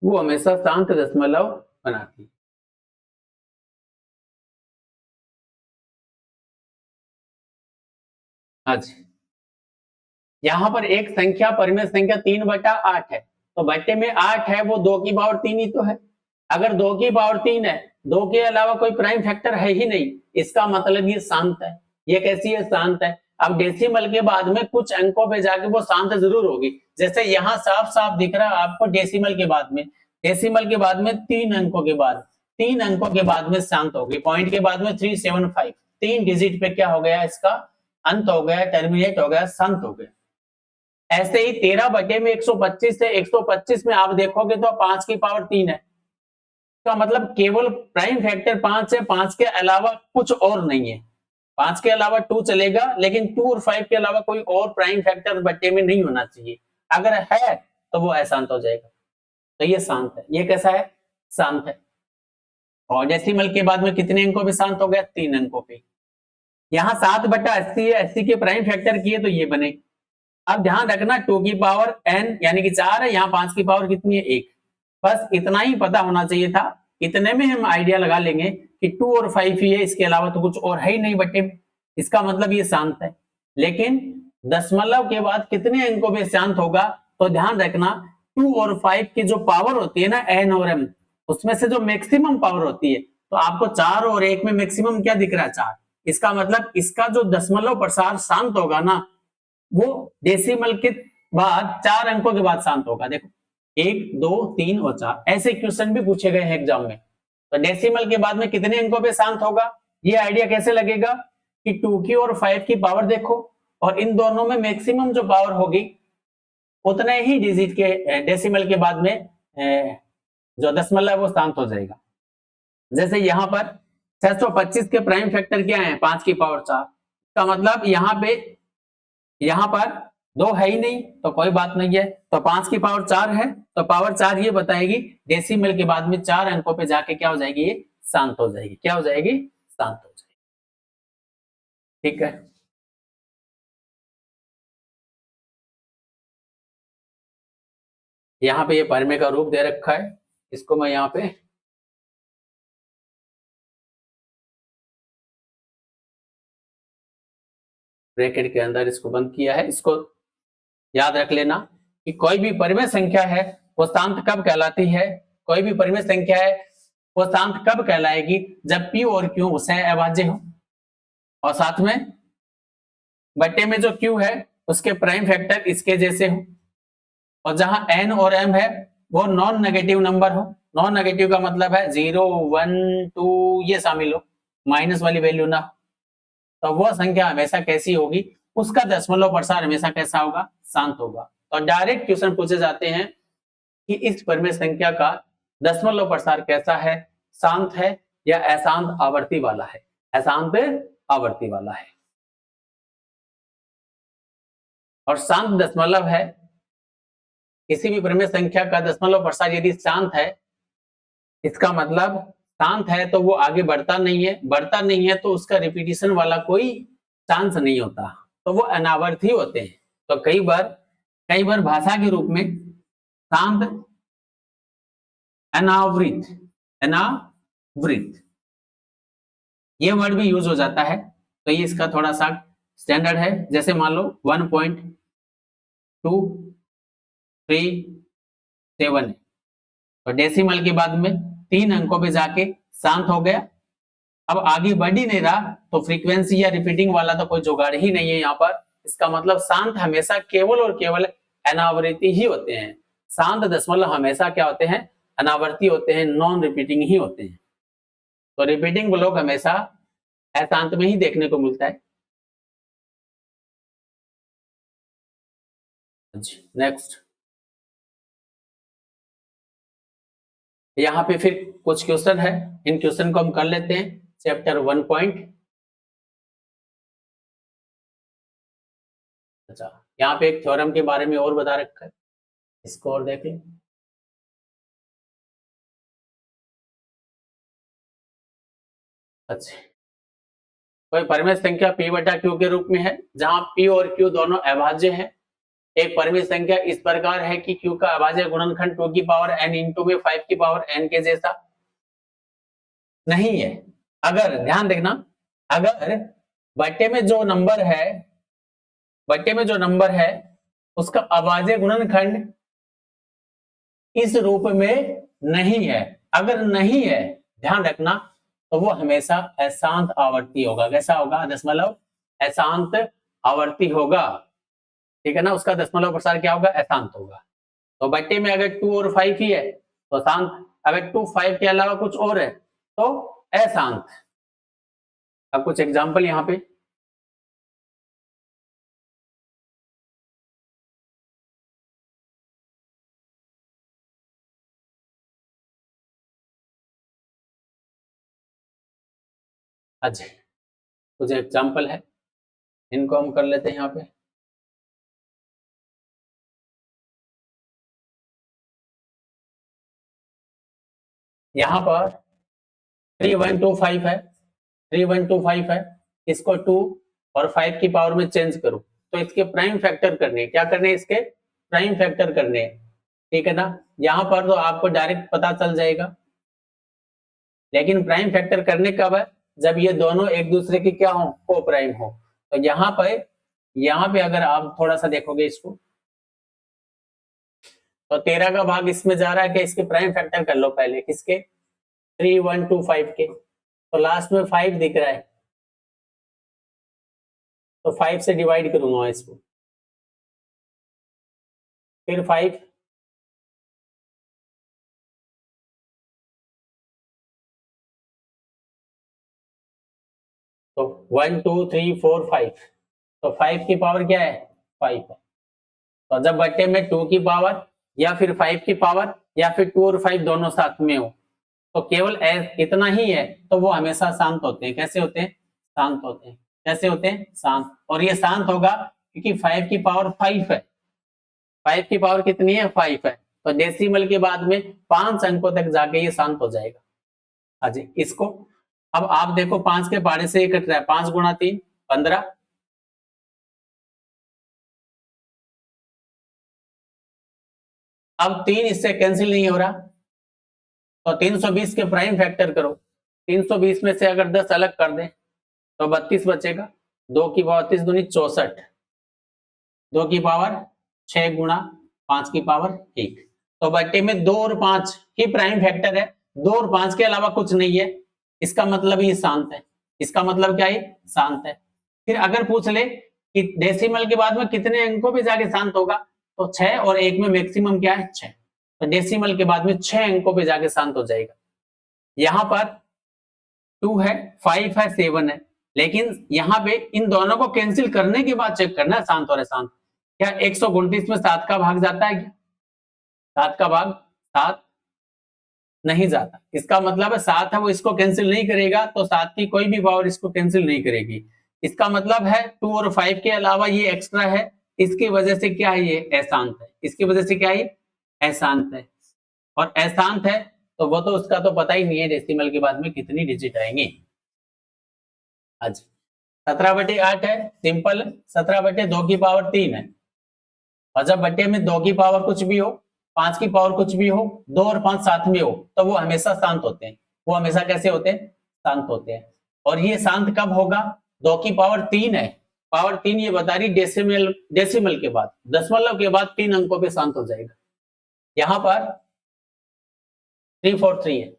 वो हमेशा शांत दशमलव बनाती। हाँ जी, यहाँ पर एक संख्या परिमेय संख्या 3/8 है, तो बट्टे में 8 है, वो 2 की पावर 3 ही तो है। अगर 2 की पावर 3 है, 2 के अलावा कोई प्राइम फैक्टर है ही नहीं, इसका मतलब ये शांत है। ये कैसी है, शांत है। अब डेसिमल के बाद में कुछ अंकों पे जाके वो शांत जरूर होगी, जैसे यहाँ साफ साफ दिख रहा है आपको, डेसिमल के बाद में 3 अंकों के बाद में शांत होगी। पॉइंट के बाद में 375, 3 डिजिट पे क्या हो गया, इसका अंत हो गया, टर्मिनेट हो गया, शांत हो गया। ऐसे ही 13 बटे में 125 है, 125 में आप देखोगे तो 5 की पावर 3 है, का मतलब केवल प्राइम फैक्टर 5 है, 5 के अलावा कुछ और नहीं है। 5 के अलावा 2 चलेगा, लेकिन 2 और 5 के अलावा कोई और प्राइम फैक्टर बट्टे में नहीं होना चाहिए। अगर है तो वो अशांत हो जाएगा। तो ये शांत है। ये कैसा है, शांत है। और डेसिमल के बाद में कितने अंकों पे शांत हो गया, 3 अंकों पे। यहाँ 7/80 है, 80 के प्राइम फैक्टर किए तो ये बने। अब ध्यान रखना 2 की पावर n यानी कि 4 है, यहाँ 5 की पावर कितनी है, 1। बस इतना ही पता होना चाहिए था, इतने में हम आइडिया लगा लेंगे कि 2 और 5 ही है, इसके अलावा तो कुछ और है ही नहीं बट्टे में, इसका मतलब ये शांत है। लेकिन दशमलव के बाद कितने अंकों में शांत होगा, तो ध्यान रखना 2 और 5 की जो पावर होती है ना, n और m, उसमें से जो मैक्सिमम पावर होती है, तो आपको 4 और 1 में मैक्सिमम क्या दिख रहा है, 4। इसका मतलब इसका जो दशमलव प्रसार शांत होगा ना, वो डेसिमल के बाद 4 अंकों के बाद शांत होगा। देखो 1 2 3 और 4 ऐसे क्वेश्चन भी पूछे गए हैं एग्जाम में। तो डेसिमल के बाद में कितने अंकों पे शांत होगा, ये आइडिया कैसे लगेगा कि 2 की और 5 की पावर देखो, और इन दोनों में मैक्सिमम जो पावर होगी उतने ही डिजिट के डेसिमल के बाद में जो दशमलव है वो शांत हो जाएगा। जैसे यहाँ पर 625 के प्राइम फैक्टर क्या है, 5 की पावर 4, का मतलब यहाँ पर 2 है ही नहीं, तो कोई बात नहीं है, तो 5 की पावर 4 है, तो पावर 4 ये बताएगी डेसिमल के बाद में 4 अंकों पे जाके क्या हो जाएगी, ये शांत हो जाएगी। क्या हो जाएगी, शांत हो जाएगी। ठीक है। यहाँ पे ये परिमेय का रूप दे रखा है, इसको मैं यहाँ पे ब्रैकेट के अंदर इसको बंद किया है। इसको याद रख लेना कि कोई भी परिमेय संख्या है वो शांत कब कहलाती है, कोई भी परिमेय संख्या है वो शांत कब कहलाएगी, जब p और q उससे अभाज्य हो और साथ में बट्टे में जो q है उसके प्राइम फैक्टर इसके जैसे हो, और जहां n और m है वो नॉन नेगेटिव नंबर हो। नॉन नेगेटिव का मतलब है 0, 1, 2 ये शामिल हो, माइनस वाली वैल्यू ना हो। तो वो संख्या हमेशा कैसी होगी, उसका दशमलव प्रसार हमेशा कैसा होगा, शांत होगा। तो डायरेक्ट क्वेश्चन पूछे जाते हैं कि इस परिमेय संख्या का दशमलव प्रसार कैसा है, शांत है या अशांत आवर्ती वाला है, अशांत आवर्ती वाला है। और शांत दशमलव है, किसी भी परिमेय संख्या का दशमलव प्रसार यदि शांत है, इसका मतलब शांत है तो वो आगे बढ़ता नहीं है, बढ़ता नहीं है तो उसका रिपीटिशन वाला कोई चांस नहीं होता, तो वो अनावर्ती होते हैं। तो कई बार भाषा के रूप में शांत अनावृत ये वर्ड भी यूज हो जाता है। तो ये इसका थोड़ा सा स्टैंडर्ड है। जैसे मान लो 1.237 है, तो डेसिमल के बाद में 3 अंकों पे जाके शांत हो गया। अब आगे बढ़ ही नहीं रहा तो फ्रीक्वेंसी या रिपीटिंग वाला तो कोई जुगाड़ ही नहीं है यहाँ पर। इसका मतलब शांत हमेशा केवल और केवल अनावृत्ति ही होते हैं। शांत दशमलव हमेशा क्या होते हैं, अनावर्ती होते हैं, नॉन रिपीटिंग ही होते हैं। तो रिपीटिंग ब्लॉक हमेशा अशांत में ही देखने को मिलता है। नेक्स्ट, यहाँ पे फिर कुछ क्वेश्चन है, इन क्वेश्चन को हम कर लेते हैं। चैप्टर 1 अच्छा, यहाँ पे एक थ्योरम के बारे में और बता रखा है, इसको और देख लें। अच्छा, कोई परिमेय संख्या p बटा q के रूप में है, जहां p और q दोनों अभाज्य हैं। एक परिमेय संख्या इस प्रकार है कि q का अभाज्य गुणनखंड 2 की पावर n इंटू में 5 की पावर n के जैसा नहीं है। अगर ध्यान देखना, अगर बट्टे में जो नंबर है उसका अभाज्य गुणनखंड इस रूप में नहीं है, अगर नहीं है, ध्यान रखना, तो वो हमेशा अशांत आवर्ती होगा। कैसा होगा, दशमलव अशांत आवर्ती होगा। ठीक है ना, उसका दशमलव प्रसार क्या होगा, अशांत होगा। तो बट्टे में अगर 2 और 5 ही है तो शांत, अगर 2 5 के अलावा कुछ और है तो अशांत। अब कुछ एग्जांपल यहाँ पे, अच्छा कुछ एग्जांपल है, इनको हम कर लेते हैं यहाँ पे। यहाँ पर 3125 है, 3125 है, इसको 2 और 5 की पावर में चेंज करो तो इसके प्राइम फैक्टर करने, क्या करने, इसके प्राइम फैक्टर करने। ठीक है ना, यहाँ पर तो आपको डायरेक्ट पता चल जाएगा, लेकिन प्राइम फैक्टर करने कब है, जब ये दोनों एक दूसरे की क्या हो, को प्राइम हो। तो यहाँ पे अगर आप थोड़ा सा देखोगे इसको, तो 13 का भाग इसमें जा रहा है कि इसके प्राइम फैक्टर कर लो पहले, किसके, 3125 के, तो लास्ट में 5 दिख रहा है, तो 5 से डिवाइड करूंगा इसको, फिर 5, तो 1 2 3 4 5, तो 5 की पावर क्या है, 5 है। तो जब बट्टे में 2 की पावर या फिर 5 की पावर या फिर 2 और 5 दोनों साथ में हो तो केवल इतना ही है, तो वो हमेशा शांत होते हैं। कैसे होते हैं, शांत होते हैं। कैसे होते हैं, शांत। और ये शांत होगा क्योंकि 5 की पावर 5 है, 5 की पावर कितनी है, 5 है। तो डेसिमल के बाद में 5 अंकों तक जाके ये शांत हो जाएगा। हाँ जी, इसको अब आप देखो 5 के पहाड़े से ये कट रहा है, 5 गुणा 3 15, अब 3 इससे कैंसिल नहीं हो रहा, तो 320 के प्राइम फैक्टर करो। 320 में से अगर 10 अलग कर दें तो 32 बचेगा। 2 की पावर 32 दूनी 64, 2 की पावर 6 गुणा 5 की पावर 1। तो बट्टे में 2 और 5 ही प्राइम फैक्टर है, 2 और 5 के अलावा कुछ नहीं है। इसका मतलब ये शांत है। इसका मतलब क्या है? शांत है। फिर अगर पूछ ले कि डेसिमल के बाद में कितने अंकों पे जाके शांत होगा, तो 6 और 1 में मैक्सिमम क्या है? 6। तो डेसिमल के बाद में 6 अंकों पे जाके शांत हो जाएगा। यहां पर 2 है, 5 है, 7 है, लेकिन यहाँ पे इन दोनों को कैंसिल करने के बाद चेक करना शांत और अशांत। क्या 129 में 7 का भाग जाता है क्या? 7 का भाग 7 नहीं जाता। इसका मतलब है 7 है वो इसको कैंसिल नहीं करेगा, तो 7 की कोई भी पावर इसको कैंसिल नहीं करेगी। इसका मतलब है 2 और 5 के अलावा ये एक्स्ट्रा है, इसकी वजह से क्या है? ये अशांत है। इसकी वजह से क्या है? अशांत है। और अशांत है तो वो तो उसका तो पता ही नहीं है डेसिमल के बाद में कितनी डिजिट आएंगी। अच्छा, 17/8 है, सिंपल। 17/2 की पावर 3 है, और जब बट्टे में 2 की पावर कुछ भी हो, 5 की पावर कुछ भी हो, 2 और 5 साथ में हो, तो वो हमेशा शांत होते हैं। वो हमेशा कैसे होते हैं? शांत होते हैं। और ये शांत कब होगा? 2 की पावर 3 है, पावर 3 ये बता रही डेसिमल के बाद, दशमलव के बाद 3 अंकों पे शांत हो जाएगा। यहां पर 343 है,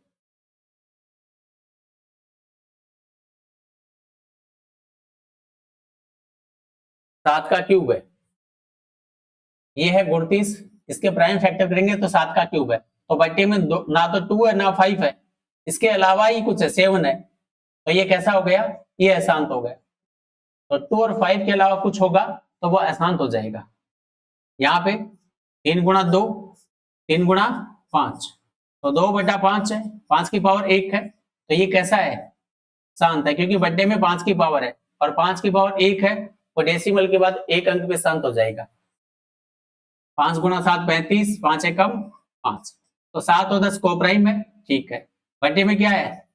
7 का क्यूब है, ये है 38। इसके प्राइम फैक्टर करेंगे तो 7 का क्यूब है। तो बट्टे में ना तो 2 है ना 5 है, इसके अलावा ही कुछ है, 7 है। तो ये कैसा हो गया? ये अशांत हो गया। तो 2 और 5 के अलावा कुछ होगा तो वो अशांत हो जाएगा। यहाँ पे 3 गुणा 2, 3 गुणा 5, तो 2/5 है, 5 की पावर 1 है। तो ये कैसा है? शांत है, क्योंकि बट्टे में 5 की पावर है और 5 की पावर 1 है, तो डेसिमल के बाद 1 अंक पे शांत हो जाएगा। 5 गुणा 7 35, 5 एकम 5, तो 7 और 10 को प्राइम है, ठीक है। बट्टे में क्या है?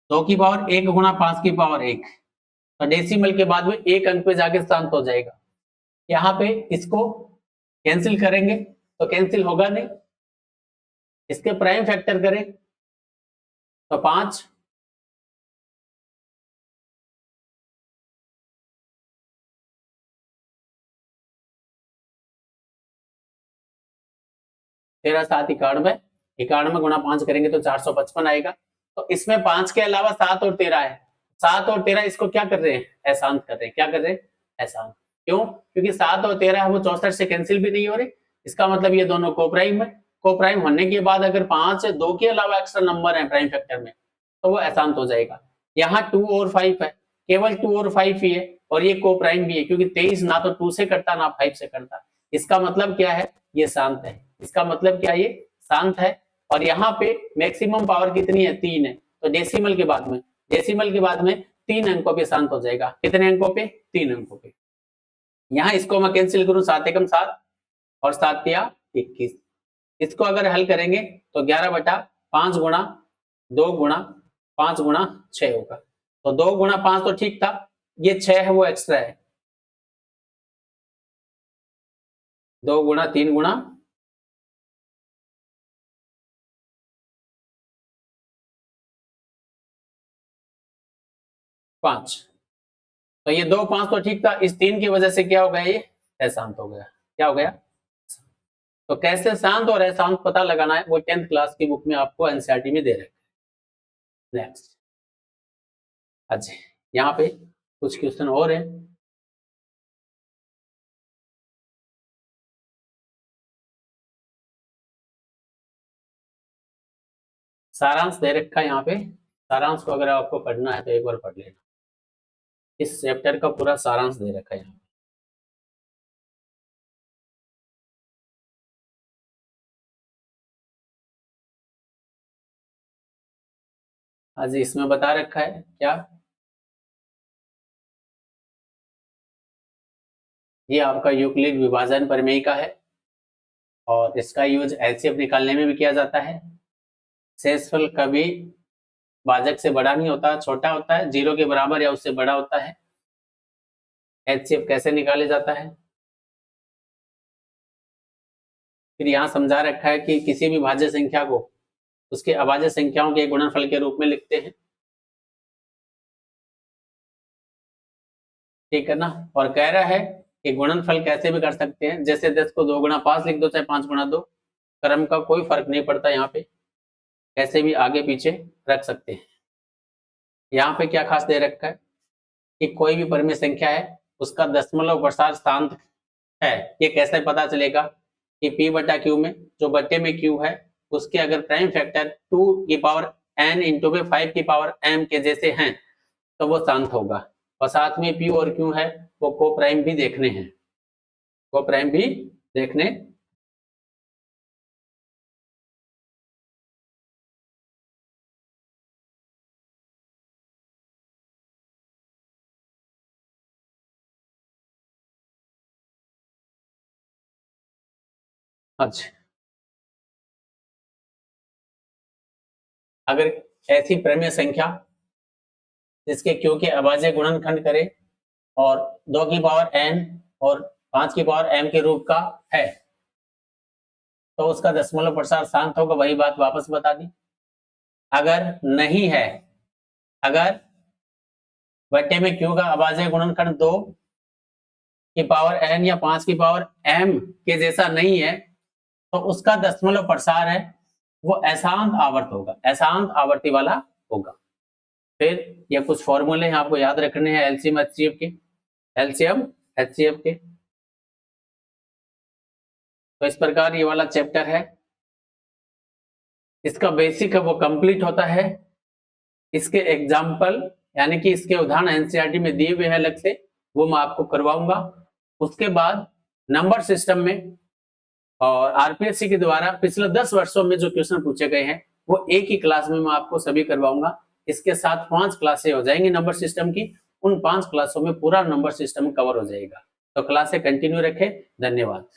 2 की पावर 1 गुणा 5 की पावर 1, तो डेसिमल के बाद में 1 अंक पे जाके शांत हो जाएगा। यहाँ पे इसको कैंसिल करेंगे तो कैंसिल होगा नहीं। इसके प्राइम फैक्टर करें तो 5, तेरह 7 91, 91 गुणा 5 करेंगे तो 455 आएगा। तो इसमें 5 के अलावा 7 और 13 है। 7 और 13 इसको क्या कर रहे हैं? अशांत कर रहे हैं। क्या कर रहे हैं? अशांत। क्यों? क्योंकि 7 और 13 है वो 64 से कैंसिल भी नहीं हो रहे। इसका मतलब ये दोनों कोप्राइम है। कोप्राइम होने के बाद अगर 5 है, 2 के अलावा एक्स्ट्रा नंबर है प्राइम फैक्टर में, तो वो अशांत हो जाएगा। यहाँ 2 और 5 है, केवल 2 और 5 ही है, और ये कोप्राइम भी है, क्योंकि 23 ना तो 2 से करता ना 5 से करता। इसका मतलब क्या है? ये शांत है। इसका मतलब क्या? ये शांत है। और यहाँ पे मैक्सिमम पावर कितनी है? 3 है। तो डेसिमल के बाद में 3 अंकों पे शांत हो जाएगा। कितने अंकों पे? 3 अंकों पे। यहाँ इसको मैं कैंसिल करूं, 7 एकम 7 और 7 तिया 21। इसको अगर हल करेंगे तो 11/5 गुणा 2 गुणा 5 गुणा 6 होगा। तो 2 गुणा 5 तो ठीक था, ये 6 है वो एक्स्ट्रा है। 2 गुणा 3 गुणा 5, तो ये 2 5 तो ठीक था, इस 3 की वजह से क्या हो गया? ये अशांत हो गया। क्या हो गया? तो कैसे शांत और अशांत पता लगाना है वो 10th क्लास की बुक में आपको एनसीईआरटी में दे रहे हैं। नेक्स्ट, अच्छा, यहाँ पे कुछ क्वेश्चन और है। सारांश दे रखा है यहाँ पे। सारांश को अगर आपको पढ़ना है तो एक बार पढ़ लेना। इस चैप्टर का पूरा सारांश दे रखा है यहाँ पे। आज इसमें बता रखा है क्या? ये आपका यूक्लिड विभाजन प्रमेय का है, और इसका यूज एलसीएम निकालने में भी किया जाता है। शेषफल कभी भाजक से बड़ा नहीं होता, छोटा होता है, 0 के बराबर या उससे बड़ा होता है। एचसीएफ कैसे निकाले जाता है? फिर यहाँ समझा रखा है कि किसी भी भाज्य संख्या को उसके अभाज्य संख्याओं के गुणनफल के रूप में लिखते हैं, ठीक है ना। और कह रहा है कि गुणनफल कैसे भी कर सकते हैं, जैसे 10 को 2 गुणा 5 लिख दो, चाहे 5 गुणा 2, क्रम का कोई फर्क नहीं पड़ता, यहाँ पे कैसे भी आगे पीछे रख सकते हैं। यहाँ पे क्या खास दे रखा है कि कोई भी परिमेय संख्या है उसका दशमलव प्रसार स्थानांक है, ये कैसे पता चलेगा कि p बटा क्यू में जो बट्टे में q है उसके अगर प्राइम फैक्टर 2 की पावर n इंटू 5 की पावर m के जैसे हैं तो वो शांत होगा। और साथ में p और q है वो को प्राइम भी देखने हैं, को प्राइम भी देखने। अच्छा, अगर ऐसी परिमेय संख्या जिसके q के अभाज्य गुणनखंड करे और 2 की पावर n और 5 की पावर m के रूप का है तो उसका दशमलव प्रसार शांत होगा, वही बात वापस बता दी। अगर नहीं है, अगर बट्टे में q का अभाज्य गुणनखंड 2 की पावर n या 5 की पावर m के जैसा नहीं है तो उसका दशमलव प्रसार है वो अशांत आवर्त होगा, अशांत आवर्ती वाला होगा। फिर ये कुछ फॉर्मूले हैं आपको याद रखने हैं एलसीएम एचसीएफ के, एलसीएम एचसीएफ के। तो इस प्रकार ये वाला चैप्टर है, इसका बेसिक है वो कंप्लीट होता है। इसके एग्जाम्पल यानी कि इसके उदाहरण एनसीईआरटी में दिए हुए हैं अलग से, वो मैं आपको करवाऊंगा। उसके बाद नंबर सिस्टम में और आरपीएससी के द्वारा पिछले 10 वर्षों में जो क्वेश्चन पूछे गए हैं वो एक ही क्लास में मैं आपको सभी करवाऊंगा। इसके साथ 5 क्लासें हो जाएंगी नंबर सिस्टम की, उन 5 क्लासों में पूरा नंबर सिस्टम कवर हो जाएगा। तो क्लासें कंटिन्यू रखें। धन्यवाद।